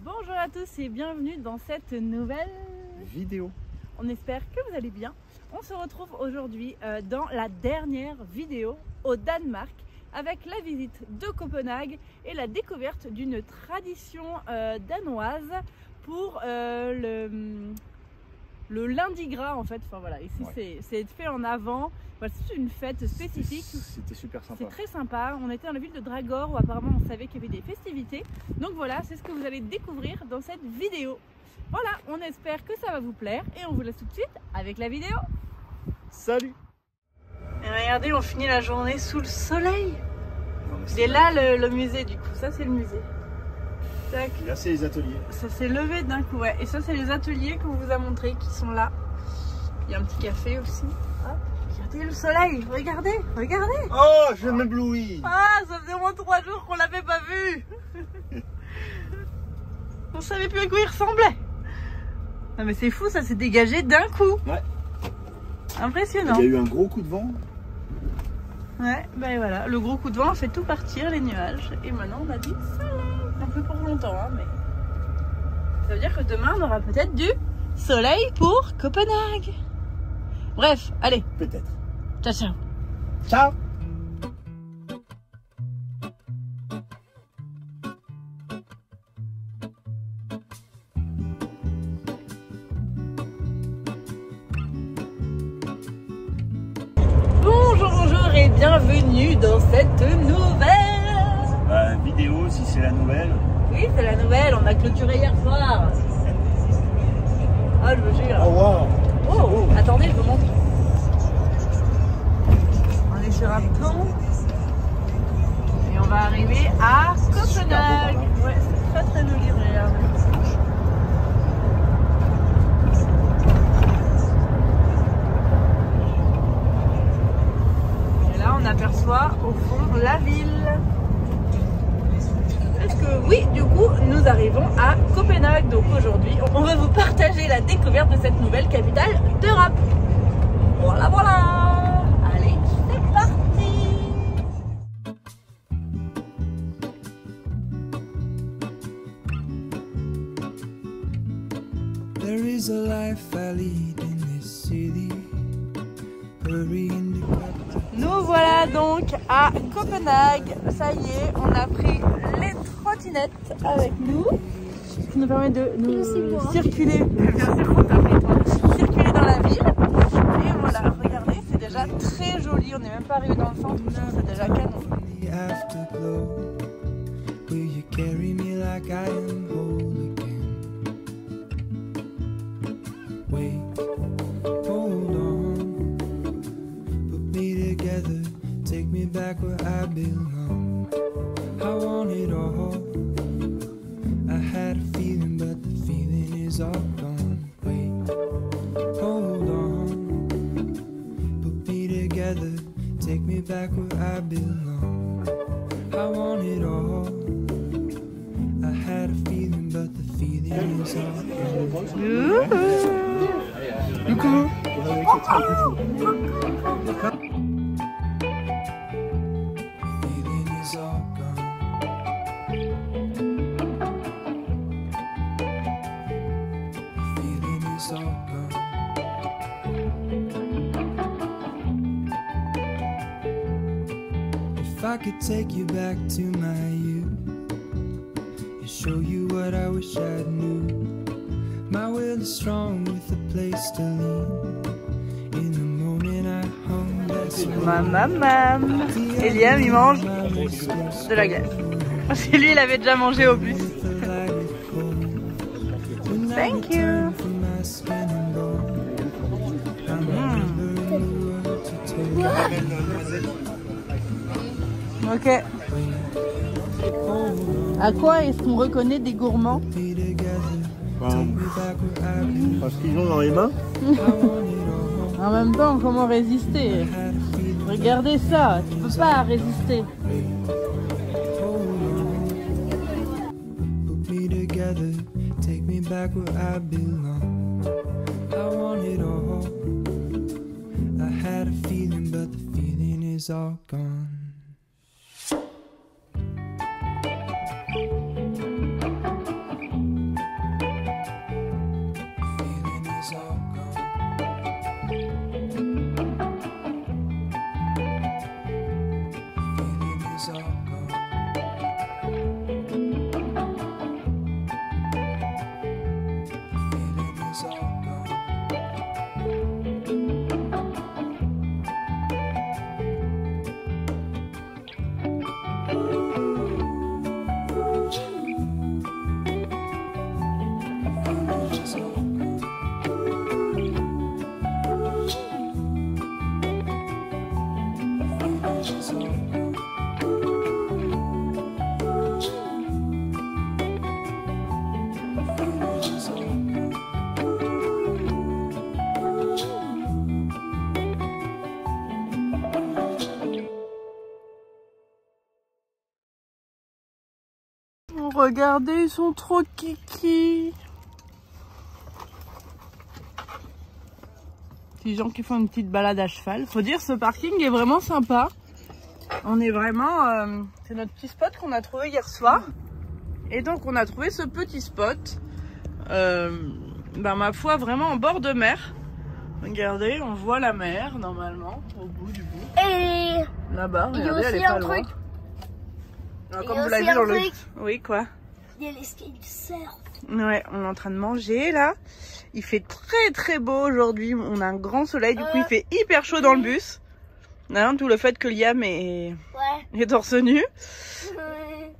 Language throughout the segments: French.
Bonjour à tous et bienvenue dans cette nouvelle vidéo. On espère que vous allez bien. On se retrouve aujourd'hui dans la dernière vidéo au Danemark avec la visite de Copenhague et la découverte d'une tradition danoise pour le lundi gras en fait. Enfin voilà, ici ouais. C'est fait en avant. Voilà, c'est une fête spécifique. C'était super sympa. C'est très sympa. On était dans la ville de Dragør où apparemment on savait qu'il y avait des festivités. Donc voilà, c'est ce que vous allez découvrir dans cette vidéo. Voilà, on espère que ça va vous plaire et on vous laisse tout de suite avec la vidéo. Salut! Et regardez, on finit la journée sous le soleil. Il est là le musée du coup, ça c'est le musée. Tac. Et là c'est les ateliers. Ça s'est levé d'un coup, ouais. Et ça c'est les ateliers qu'on vous a montré qui sont là. Il y a un petit café aussi. Hop. Regardez le soleil, regardez, regardez. Oh, je m'éblouis. Ah, ça faisait au moins 3 jours qu'on l'avait pas vu. On savait plus à quoi il ressemblait. Non mais c'est fou, ça s'est dégagé d'un coup. Ouais. Impressionnant. Il y a eu un gros coup de vent. Ouais, ben voilà, le gros coup de vent a fait tout partir, les nuages. Et maintenant on a du soleil. Un peu pour longtemps, hein, mais ça veut dire que demain on aura peut-être du soleil pour Copenhague. Bref, allez. Peut-être. Ciao, ciao. Ciao. Bonjour et bienvenue dans cette nouvelle vidéo, si c'est la nouvelle. Oui, c'est la nouvelle, on a clôturé hier soir. Ah, je me jure. Oh wow. Oh, attendez, je vous montre. On est sur un pont et on va arriver à Copenhague. Ouais, c'est très très joli, regarde. Et là, on aperçoit au fond la ville. Est-ce que oui, du coup, nous arrivons à Copenhague. Donc aujourd'hui, on va vous partager la découverte de cette nouvelle capitale d'Europe. Voilà, voilà. Allez, c'est parti. There is a life I lead in this city. Nous voilà donc à Copenhague. Ça y est, on a pris les trottinettes avec nous, ce qui nous permet de nous circuler. Bien sûr qu'on t'a pris toi. Circuler dans la ville. Et voilà, regardez, c'est déjà très joli. On n'est même pas arrivé dans le centre, c'est déjà canon. Take me back where I belong. I want it all. I had a feeling, but the feeling is all gone. Wait, hold on. Put me together. Take me back where I belong. I want it all. I had a feeling, but the feeling is all gone. Coucou. If I could take you back to my youth and show you what I wish I knew. My will is strong with a place to lean. In the moment I hung, that's Maman. Et Liam il mange de la glace. Parce que lui il avait déjà mangé au bus. Thank you. Ok. À quoi est-ce qu'on reconnaît des gourmands? Parce qu'ils ont dans les mains. En même temps, comment résister? Regardez ça, tu peux pas résister. Take me back where I belong. I want it all. I had a feeling, but the feeling is all gone. regardez, ils sont trop kiki. Des gens qui font une petite balade à cheval. Faut dire, ce parking est vraiment sympa. On est vraiment... c'est notre petit spot qu'on a trouvé hier soir. Et donc, on a trouvé ce petit spot. Ma foi, vraiment en bord de mer. Regardez, on voit la mer, normalement, au bout du bout. Et là-bas, il y a regardez, elle aussi est pas un loin. truc. Alors, Il comme y a vous l'avez aussi vu dans un le... truc. Oui, quoi? Il y a les skate surf. Ouais, on est en train de manger, là. Il fait très très beau aujourd'hui. On a un grand soleil, du coup, il fait hyper chaud dans le bus. Hein, d'où le fait que Liam est torse nu. Ouais.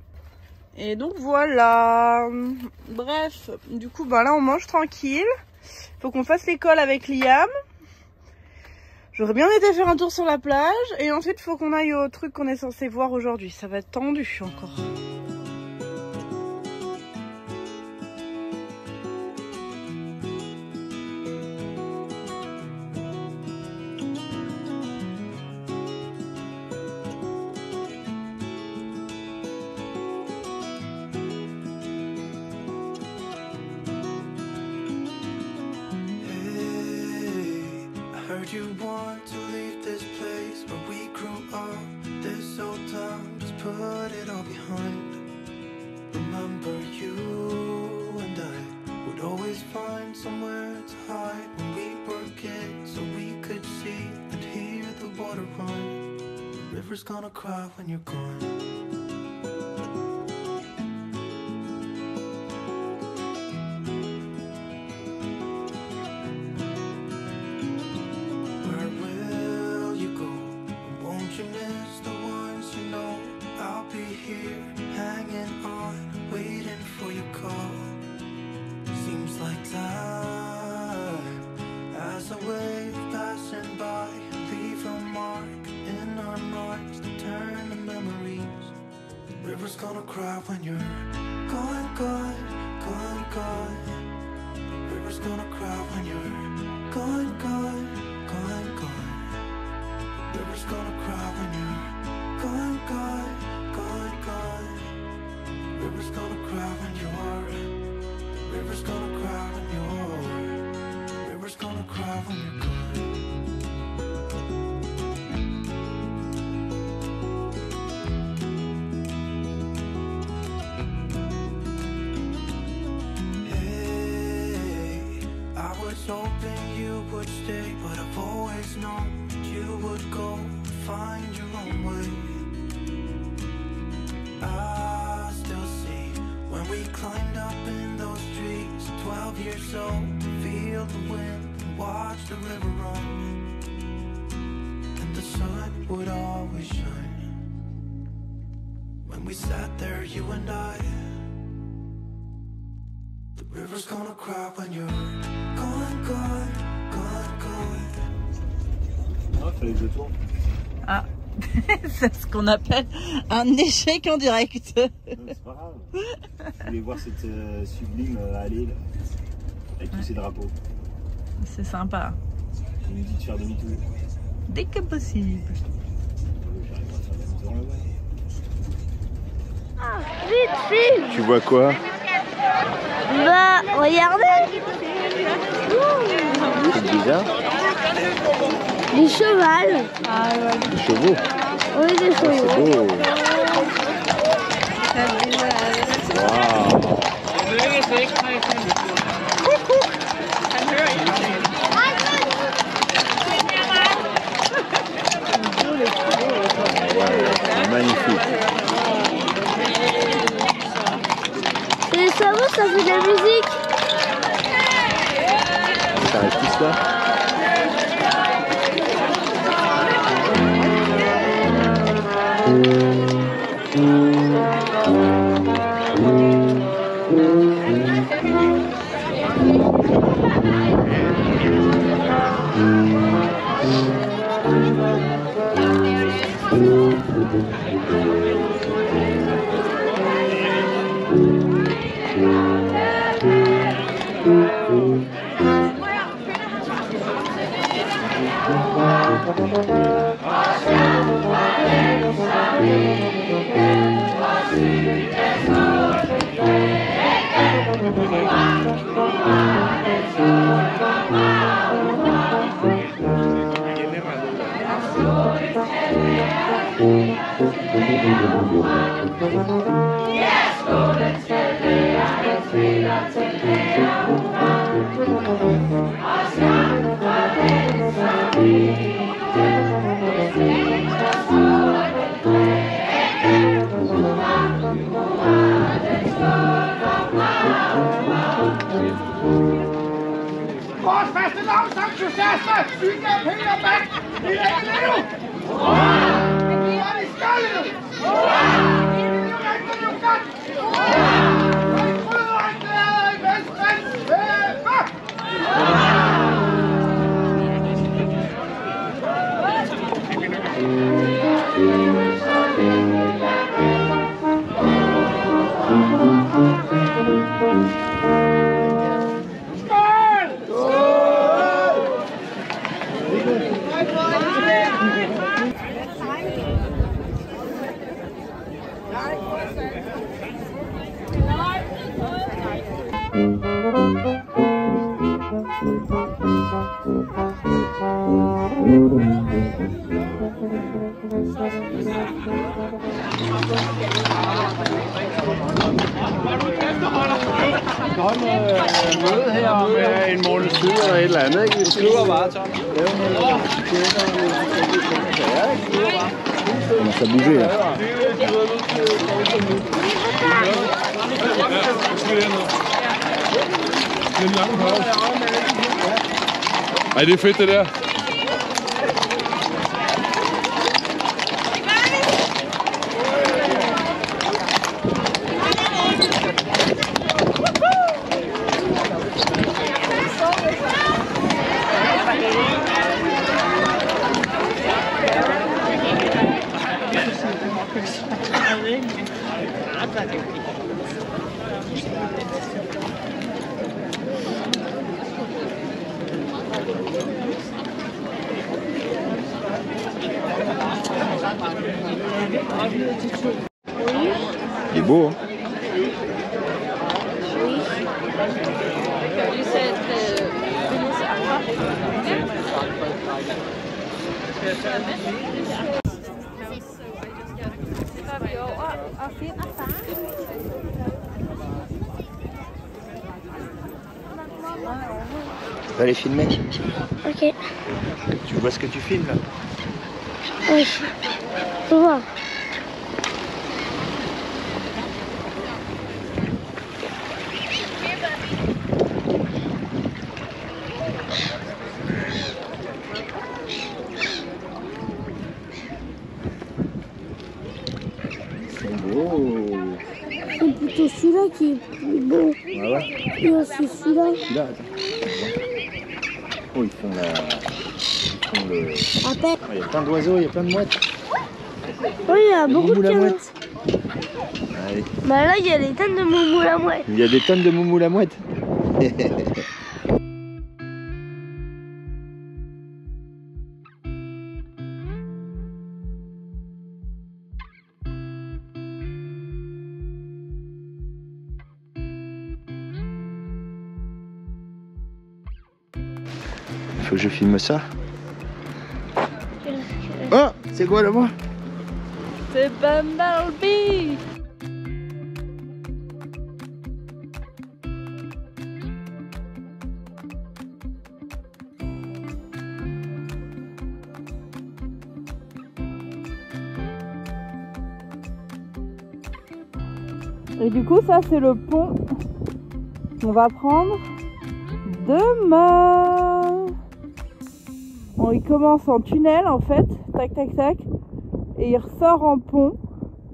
Et donc voilà. Bref, du coup, là on mange tranquille. Faut qu'on fasse l'école avec Liam. J'aurais bien été faire un tour sur la plage. Et ensuite, faut qu'on aille au truc qu'on est censé voir aujourd'hui. Ça va être tendu encore. You want to leave this place where we grew up, this old town, just put it all behind. Remember you and I would always find somewhere to hide when we were kids, so we could see and hear the water run. The river's gonna cry when you're gone. River's gonna cry when you're gone, gone, gone, gone. River's gonna cry when you're gone, gone, gone, gone. River's gonna cry when you're gone, gone, gone, gone. River's gonna cry when you're. River's gonna cry when you're. River's gonna cry when you're gone. Hoping you would stay, but I've always known that you would go and find your own way. I still see when we climbed up in those trees, 12 years old, to feel the wind and watch the river run. And the sun would always shine when we sat there, you and I. The river's gonna cry when you're gone, gone, gone, gone. Ah, fallait que je tourne. Ah, c'est ce qu'on appelle un échec en direct. Non, c'est pas grave. Je voulais voir cette sublime allée là, avec tous ces drapeaux. C'est sympa. Il nous dit de faire demi-tour. Dès que possible. J'arrive pas à faire demi-tour là-bas. Ah, vite, vite. Tu vois quoi? Bah, regardez. C'est bizarre. Des chevals. Ah ouais. Des chevaux. Oui, des chevaux. C'est beau. Waouh. Magnifique. C'est les sabots, ça fait de la musique. Ça reste tout ça. Vores faste lavsangsentusiaster, syge af penge og band, vi lægger liv! Vi er i skaldet! Vi er jo godt! Og I bryder og glæder i Vestland! Møde her om en måneds tid eller et eller andet, ikke? Vi skriver bare, Tom. On a bougé là. Ej, det er fedt det der. Il est beau, hein? Tu vas les filmer? Ok. Tu vois ce que tu filmes là? Oui. Faut voir. C'est plutôt celui-là qui est plus beau. Ah ouais? Non, c'est celui-là. Celui-là, attends. Oh, ils font le... À peine. Il y a plein d'oiseaux, il y a plein de mouettes. Oui, il y a beaucoup de la canards. mouette. Allez. Bah là, il y a des tonnes de moumou la mouette. Il y a des tonnes de moumou la mouette. Faut que je filme ça. Oh, c'est quoi là-bas? C'est Bumblebee. Et du coup, ça c'est le pont qu'on va prendre demain. Bon, il commence en tunnel en fait, tac tac tac, et il ressort en pont,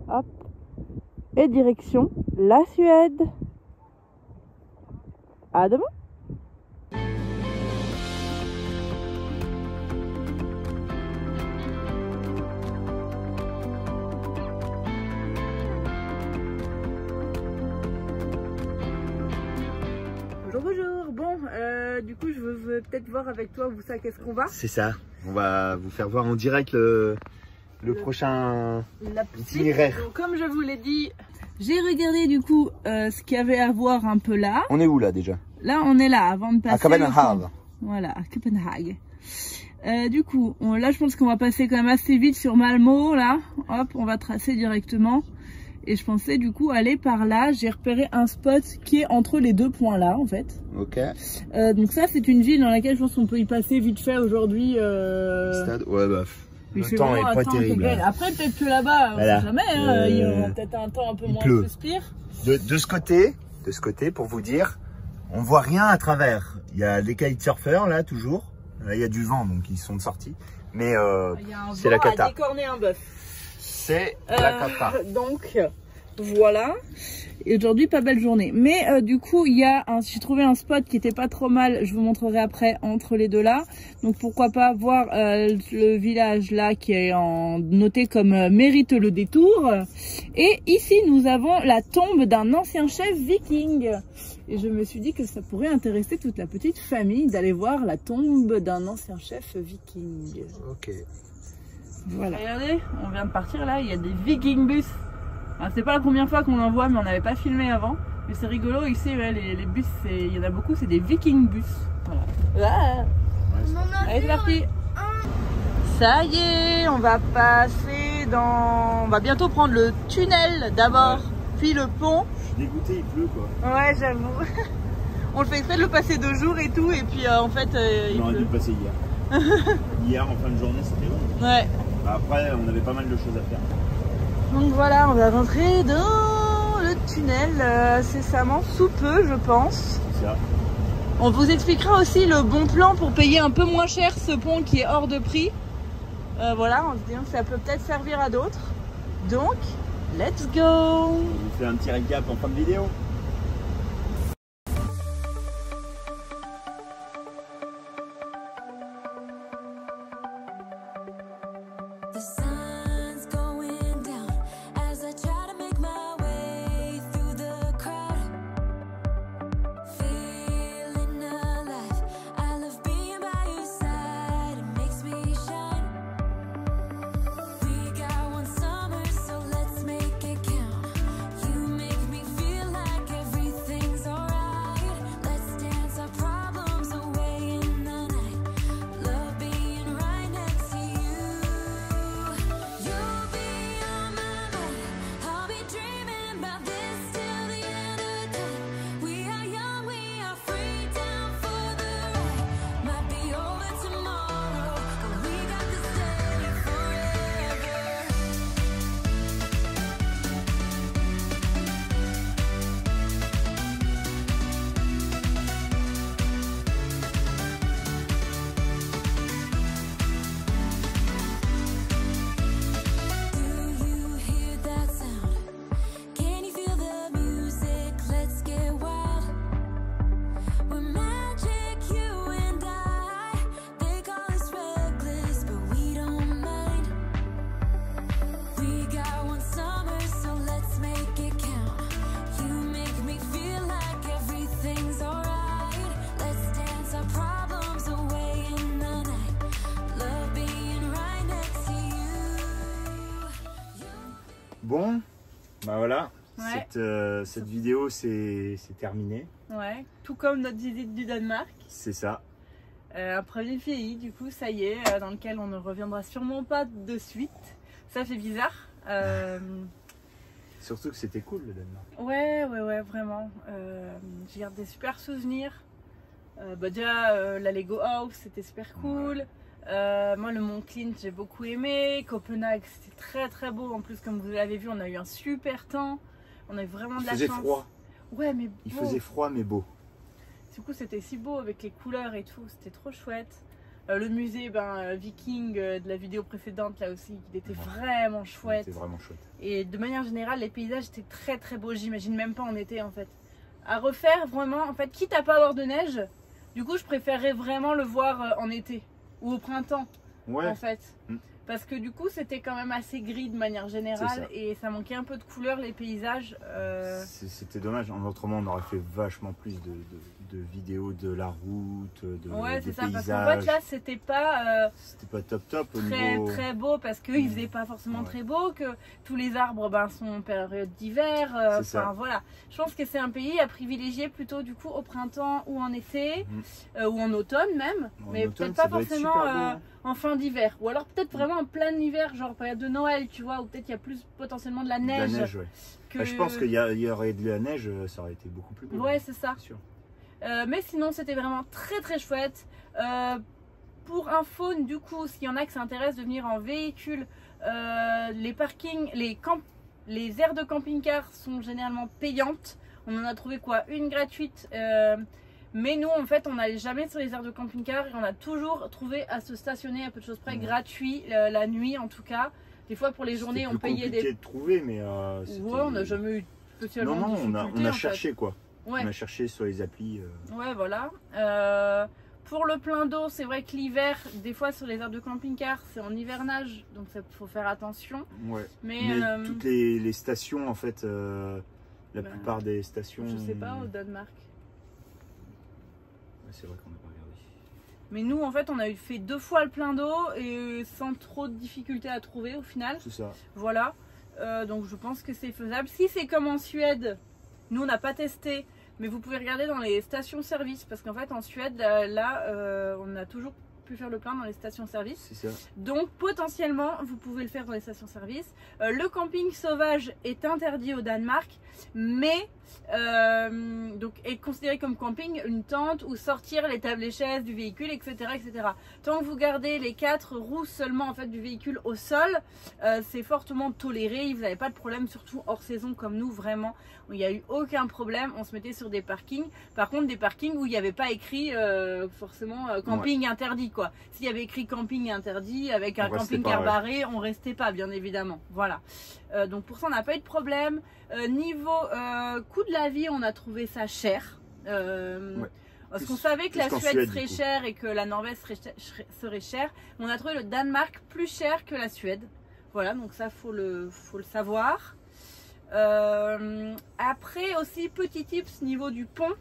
hop, et direction la Suède. À demain. Bonjour, bonjour. Bon, du coup, je veux peut-être voir avec toi, vous savez qu'est-ce qu'on va. C'est ça. On va vous faire voir en direct le prochain la petite. itinéraire. Donc, comme je vous l'ai dit, j'ai regardé du coup ce qu'il y avait à voir un peu là. On est où là déjà? Là, on est là avant de passer. À Copenhague. Voilà, à Copenhague. Du coup, là, je pense qu'on va passer quand même assez vite sur Malmö. Là, hop, on va tracer directement. Et je pensais du coup aller par là. J'ai repéré un spot qui est entre les deux points là, en fait. Ok. Donc ça, c'est une ville dans laquelle je pense qu'on peut y passer vite fait aujourd'hui. Stade. Ouais, bah. Il Le fait temps est vraiment pas un temps terrible. complet. Après, peut-être que là-bas, on Voilà. sait jamais. Hein, il y aura peut-être un temps un peu moins pleut. pire. De ce côté, pour vous dire, on voit rien à travers. Il y a des kitesurfers là toujours. Là, il y a du vent donc ils sont sortis. Mais Il y a un c'est la vent à cata. décorner un bœuf. C'est la cata. Donc voilà. Et aujourd'hui, pas belle journée. Mais du coup, j'ai trouvé un spot qui était pas trop mal. Je vous montrerai après entre les deux là. Donc pourquoi pas voir le village là qui est noté comme mérite le détour. Et ici, nous avons la tombe d'un ancien chef viking. Et je me suis dit que ça pourrait intéresser toute la petite famille d'aller voir la tombe d'un ancien chef viking. Ok. Voilà. Regardez, on vient de partir là, il y a des viking bus. C'est pas la première fois qu'on en voit, mais on n'avait pas filmé avant. Mais c'est rigolo ici, ouais, les bus, il y en a beaucoup, c'est des viking bus. Voilà. Allez, c'est parti. Ça y est, on va passer dans... On va bientôt prendre le tunnel d'abord, puis le pont. Je suis dégoûté, il pleut quoi. Ouais, j'avoue. On le fait exprès de le passer 2 jours et tout, et puis en fait, il On aurait dû pleut. le passer hier. Hier en fin de journée, c'était bon. Ouais. Après, on avait pas mal de choses à faire. Donc voilà, on va rentrer dans le tunnel incessamment sous peu, je pense. C'est ça. On vous expliquera aussi le bon plan pour payer un peu moins cher ce pont qui est hors de prix. Voilà, en se disant que ça peut peut-être servir à d'autres. Donc, let's go! On vous fait un petit récap en fin de vidéo. The sun's going down as I try to make my way through the crowd. Feeling alive, I love being by your side. It makes me shine. We got one summer, so let's make it count. You make me feel like everything's alright. Let's dance our problems away in the night. Love being right next to you. You'll be on my mind. I'll be dreaming about this till the end of time. We are young, we are free, down for the ride. Might be over tomorrow, but we got this day forever. Do you hear that sound? Can you feel the music? Let's get wild. We're magic, you and I. They call us reckless, but we don't mind. We got one summer, so let's make it count. You make me feel like everything's alright. Let's dance our problems away in the night. Love being right next to you. Bon, bah voilà. Ouais. Cette vidéo c'est terminé. Ouais, tout comme notre visite du Danemark. C'est ça. Un premier pays, du coup, ça y est, dans lequel on ne reviendra sûrement pas de suite. Ça fait bizarre. Surtout que c'était cool le Danemark. Ouais, vraiment. J'ai gardé des super souvenirs. Déjà, la Lego House, c'était super cool. Moi, le Mont Klint, j'ai beaucoup aimé. Copenhague, c'était très très beau. En plus, comme vous l'avez vu, on a eu un super temps. On a eu vraiment de Il la faisait chance. froid. Ouais, mais Il beau. faisait froid mais beau. Du coup, c'était si beau avec les couleurs et tout. C'était trop chouette. Le musée viking de la vidéo précédente, là aussi, il était vraiment chouette. C'était vraiment chouette. Et de manière générale, les paysages étaient très très beaux. J'imagine même pas en été en fait. À refaire vraiment, en fait, quitte à pas avoir de neige, du coup, je préférerais vraiment le voir en été ou au printemps Ouais. en fait. Mm. parce que du coup c'était quand même assez gris de manière générale et ça manquait un peu de couleur les paysages. C'était dommage, autrement on aurait fait vachement plus de vidéos de la route, ouais, des c'est ça, paysages. parce qu'en fait là c'était pas top au très, niveau... très beau parce qu'il faisait pas forcément très beau, que tous les arbres sont en période d'hiver. Enfin voilà, je pense que c'est un pays à privilégier plutôt du coup au printemps ou en été ou en automne même, mais peut-être pas forcément en fin d'hiver, ou alors peut-être vraiment en plein hiver, genre période de Noël, tu vois, où peut-être il y a plus potentiellement de la neige. Ouais. Que... je pense qu'il y aurait de la neige, ça aurait été beaucoup plus beau. Ouais, c'est ça. Sûr. Mais sinon c'était vraiment très très chouette. Pour info, du coup, s'il y en a qui s'intéressent de venir en véhicule, les parkings, les aires de camping-car sont généralement payantes. On en a trouvé quoi, une gratuite, mais nous en fait on n'allait jamais sur les aires de camping-car et on a toujours trouvé à se stationner à peu de choses près gratuit la nuit en tout cas. Des fois pour les journées on payait des... C'était de trouver mais ouais, on n'a jamais eu spécialement non, on a cherché quoi. Ouais. On a cherché sur les applis. Ouais, voilà. Pour le plein d'eau, c'est vrai que l'hiver, des fois sur les aires de camping-car, c'est en hivernage, donc il faut faire attention. Ouais. Mais toutes les stations, en fait, la plupart des stations. Je sais pas, au Danemark. Ouais, c'est vrai qu'on n'a pas regardé. Mais nous, en fait, on a fait 2 fois le plein d'eau et sans trop de difficultés à trouver au final. C'est ça. Voilà. Donc je pense que c'est faisable. Si c'est comme en Suède, nous on n'a pas testé. Mais vous pouvez regarder dans les stations-service parce qu'en fait en Suède, là, on a toujours pu faire le plein dans les stations-service. C'est ça. Donc potentiellement, vous pouvez le faire dans les stations-service. Le camping sauvage est interdit au Danemark, mais donc est considéré comme camping une tente où sortir les tables et chaises du véhicule, etc., etc. Tant que vous gardez les 4 roues seulement en fait du véhicule au sol, c'est fortement toléré. Vous n'avez pas de problème, surtout hors saison comme nous, vraiment. Il n'y a eu aucun problème, on se mettait sur des parkings. Par contre, des parkings où il n'y avait pas écrit forcément camping interdit quoi. S'il y avait écrit camping interdit avec un camping-car barré, on restait pas bien évidemment. Voilà. Donc pour ça, on n'a pas eu de problème. Niveau coût de la vie, on a trouvé ça cher. Parce qu'on savait que la Suède serait chère et que la Norvège serait chère. On a trouvé le Danemark plus cher que la Suède. Voilà, donc ça faut le savoir. Après aussi petit tips niveau du pont,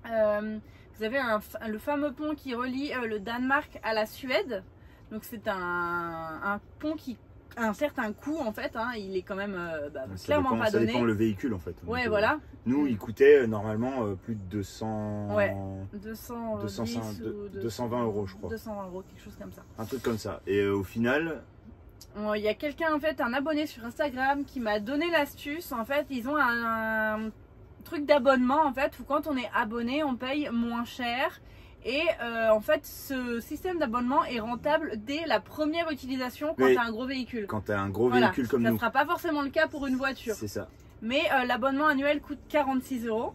vous avez le fameux pont qui relie le Danemark à la Suède, donc c'est un pont qui a un certain coût en fait, hein, il est quand même clairement pas donné. Ça dépend le véhicule en fait. Ouais, donc, voilà. Nous il coûtait normalement plus de 200... Ouais, 220 euros je crois. 220 euros, quelque chose comme ça. Un truc comme ça. Et au final... Il y a quelqu'un en fait, un abonné sur Instagram qui m'a donné l'astuce. En fait, ils ont un truc d'abonnement en fait où quand on est abonné, on paye moins cher. Et en fait, ce système d'abonnement est rentable dès la première utilisation quand tu as un gros véhicule. Quand tu as un gros véhicule comme nous. Ça ne sera pas forcément le cas pour une voiture. C'est ça. Mais l'abonnement annuel coûte 46 euros.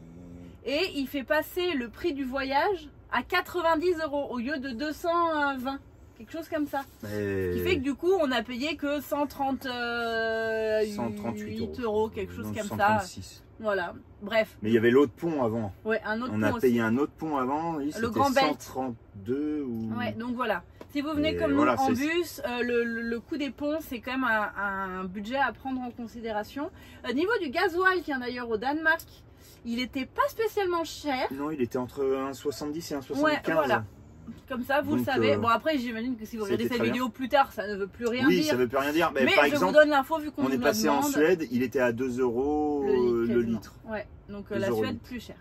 Et il fait passer le prix du voyage à 90 euros au lieu de 220. Quelque chose comme ça. Ce qui fait que du coup on a payé que 138 euros, quelque chose comme 136. ça. Voilà, bref. Mais il y avait l'autre pont avant. Ouais, un autre pont. On a payé un autre pont avant, le Grand Belt. 132 ou... Ouais, donc voilà. Si vous venez comme nous en bus, le coût des ponts c'est quand même un budget à prendre en considération. Niveau du gasoil qui est d'ailleurs au Danemark, il était pas spécialement cher. Non, il était entre 1,70 et 1,75. Ouais, voilà. Comme ça, vous le savez. Bon, après, j'imagine que si vous regardez cette vidéo plus tard, ça ne veut plus rien dire. Oui, ça ne veut plus rien dire. Mais par exemple, je vous donne l'info vu qu'on est passé en Suède, il était à 2 euros le litre. Ouais, donc la Suède plus cher.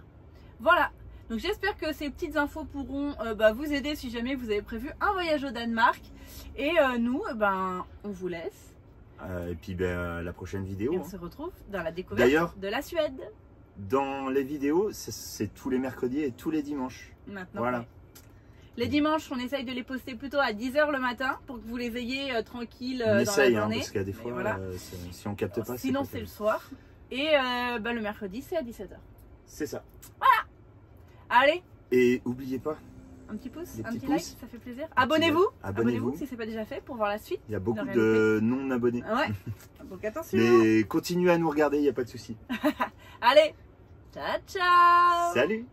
Voilà. Donc j'espère que ces petites infos pourront vous aider si jamais vous avez prévu un voyage au Danemark. Et nous, on vous laisse. Et puis la prochaine vidéo. Et on se retrouve dans la découverte de la Suède. Dans les vidéos, c'est tous les mercredis et tous les dimanches. Maintenant. Voilà. Ouais. Les dimanches, on essaye de les poster plutôt à 10 h le matin pour que vous les ayez tranquilles dans la journée. Parce qu'il y a des fois, si on capte pas, sinon c'est le soir. Et le mercredi, c'est à 17 h. C'est ça. Voilà. Allez. Et n'oubliez pas. Un petit pouce, un petit like, ça fait plaisir. Abonnez-vous. Abonnez-vous si ce n'est pas déjà fait pour voir la suite. Il y a beaucoup de non-abonnés. Ouais. Donc attention. Mais continuez à nous regarder, il n'y a pas de souci. Allez. Ciao, ciao. Salut.